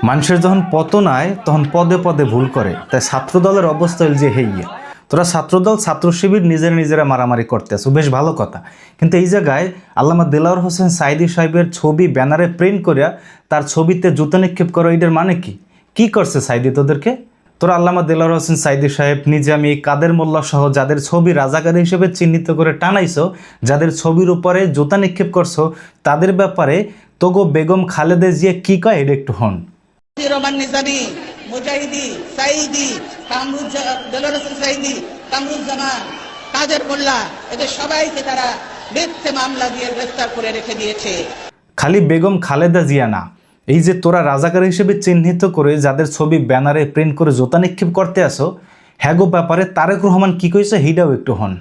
মানুষের যখন পতন আয় তখন পদে পদে ভুল করে, তাই ছাত্রদলের অবস্থা হল যে হেইয়া তোরা ছাত্রদল ছাত্র শিবির নিজেরা মারামারি করতেছো, বেশ ভালো কথা। কিন্তু এই জায়গায় আল্লামা দেলাওয়ার হোসেন সাইদি সাহেবের ছবি ব্যানারে প্রিন্ট করিয়া তার ছবিতে জুতা নিক্ষেপ করো, এটার মানে কি করছে সাইদি তোদেরকে? তোরা আল্লামা দেলাওয়ার হোসেন সাইদি সাহেব, নিজামী, কাদের মোল্লা সহ যাদের ছবি রাজাকার হিসেবে চিহ্নিত করে টানাইছো, যাদের ছবির উপরে জুতা নিক্ষেপ করছো, তাদের ব্যাপারে তোগো বেগম খালেদা জিয়া কি কয় এটা একটু হন। রহমান নিজামী, মুজাহিদি, সাইদি, দেলাওয়ার হোসেন সাইদি, কামরুজ্জামান, কাদের মোল্লা, এদের সবাইকে তারা মিথ্যে মামলা দিয়ে গ্রেফতার করে রেখে দিয়েছে। খালি বেগম খালেদা জিয়া না, এই যে তোরা রাজাকার হিসেবে চিহ্নিত করে যাদের ছবি ব্যানারে প্রিন্ট করে জোতা নিক্ষেপ করতে আসো, হ্যাগো ব্যাপারে তারেক রহমান কি কইছে হিডাও একটু হন।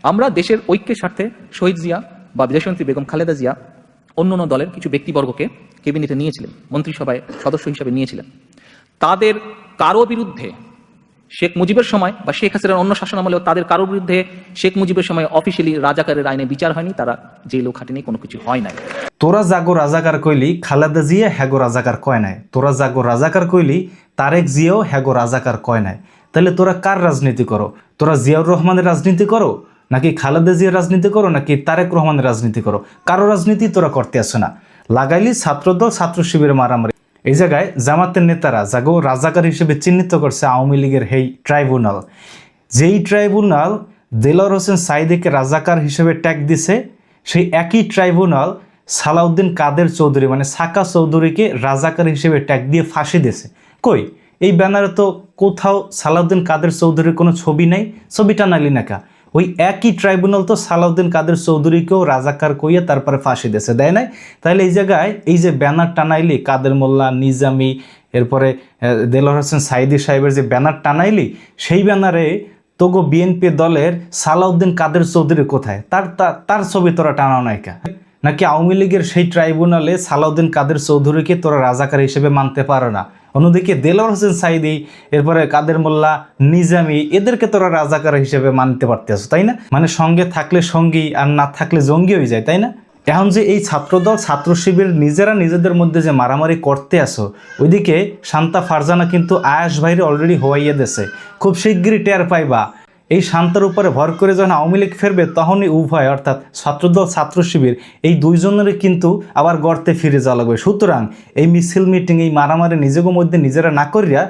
আমরা দেশের ঐক্যের স্বার্থে শহীদ জিয়া বা বিদেশমন্ত্রী বেগম খালেদা জিয়া অন্যান্য দলের কিছু ব্যক্তিবর্গকে ক্যাবিনেটে নিয়েছিলেন, মন্ত্রিসভায় সদস্য হিসেবে নিয়েছিলেন। তাদের কারো বিরুদ্ধে শেখ মুজিবের সময় বা শেখ হাসিনার অন্য শাসন আমলেও তাদের কারোর বিরুদ্ধে শেখ মুজিবের সময় অফিসিয়ালি রাজাকারের আইনে বিচার হয়নি, তারা জেলও খাটেনি, কোনো কিছু হয় নাই। তোরা জাগো রাজাকার কইলি খালেদা জিয়া হ্যাগো রাজাকার কয় নাই, তোরা জাগো রাজাকার কইলি তারেক জিয়াও হ্যাগো রাজাকার কয় নাই। তাহলে তোরা কার রাজনীতি করো? তোরা জিয়াউর রহমানের রাজনীতি করো, নাকি খালেদা জিয়ার রাজনীতি করো, নাকি তারেক রহমানের রাজনীতি করো? কারো রাজনীতি তোরা করতে আসো না, লাগাইলি ছাত্রদল ছাত্র শিবিরের মারামারি। এই জায়গায় জামাতের নেতারা জাগো রাজাকার হিসেবে চিহ্নিত করছে আওয়ামী লীগের হেই ট্রাইব্যুনাল, যেই ট্রাইব্যুনাল দেলাওয়ার হোসেন সাইদিকে রাজাকার হিসেবে ট্যাগ দিছে, সেই একই ট্রাইব্যুনাল সালাউদ্দিন কাদের চৌধুরী মানে সাকা চৌধুরীকে রাজাকার হিসেবে ট্যাগ দিয়ে ফাঁসি দিয়েছে। কই এই ব্যানারে তো কোথাও সালাউদ্দিন কাদের চৌধুরীর কোনো ছবি নেই, ছবিটা নালি নাকা। ওই একই ট্রাইব্যুনাল তো সালাউদ্দিন কাদের চৌধুরীকেও রাজাকার কইয়া তারপরে ফাঁসি দিয়েছে, দেয় নাই? তাহলে এই জায়গায় এই যে ব্যানার টানাইলি কাদের মোল্লা, নিজামী, এরপরে দেলাওয়ার হোসেন সাইদি সাহেবের যে ব্যানার টানাইলি, সেই ব্যানারে তোগো বিএনপি দলের সালাউদ্দিন কাদের চৌধুরী কোথায়? তার ছবি তোরা টানাও নাইকা? নাকি আওয়ামী লীগের সেই ট্রাইব্যুনালে সালাউদ্দিন কাদের চৌধুরীকে তোরা রাজাকার হিসেবে মানতে পারো না, অন্যদিকে দেলাওয়ার হোসেন সাইদি, এরপরে কাদের মোল্লা, নিজামী, এদেরকে তোরা রাজাকার হিসেবে মানতে পারতেছ, তাই না? মানে সঙ্গে থাকলে সঙ্গী আর না থাকলে জঙ্গি হয়ে যায়, তাই না? এখন যে এই ছাত্রদল ছাত্র শিবির নিজেদের মধ্যে যে মারামারি করতে আসো, ওইদিকে শান্তা ফারজানা কিন্তু আয়াস ভাইরে অলরেডি হওয়াইয়া দিয়েছে, খুব শিগগিরই টের পাইবা। এই শান্তার উপরে ভর করে যখন আওয়ামী লীগ ফেরবে, তখনই উভয় অর্থাৎ ছাত্রদল ছাত্র শিবির এই দুইজনেরই কিন্তু আবার গর্তে ফিরে যাওয়া লাগবে। সুতরাং এই মিছিল মিটিং, এই মারামারি নিজেদের মধ্যে নিজেরা না করিয়া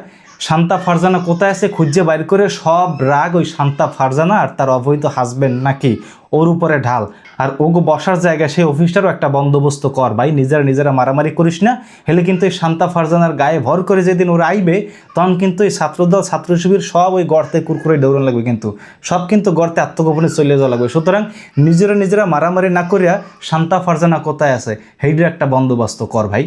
শান্তা ফারজানা কোথায় আছে খুঁজে বাইর করে সব রাগ ওই শান্তা ফারজানা আর তার অবৈধ হাজবেন্ড নাকি ওর উপরে ঢাল, আর ওগো বসার জায়গায় সেই অফিসটারও একটা বন্দোবস্ত কর ভাই, নিজেরা মারামারি করিস না। হেলে কিন্তু এই শান্তা ফারজানার গায়ে ভর করে যেদিন ওরা আইবে, তখন কিন্তু এই ছাত্রদল ছাত্র শিবির সব ওই গর্তে কুরকুরে দৌড়ান লাগবে, কিন্তু সব কিন্তু গর্তে আত্মগোপনে চলে যাওয়া লাগবে। সুতরাং নিজেরা মারামারি না করিয়া শান্তা ফারজানা কোথায় আছে সেইটার একটা বন্দোবস্ত কর ভাই।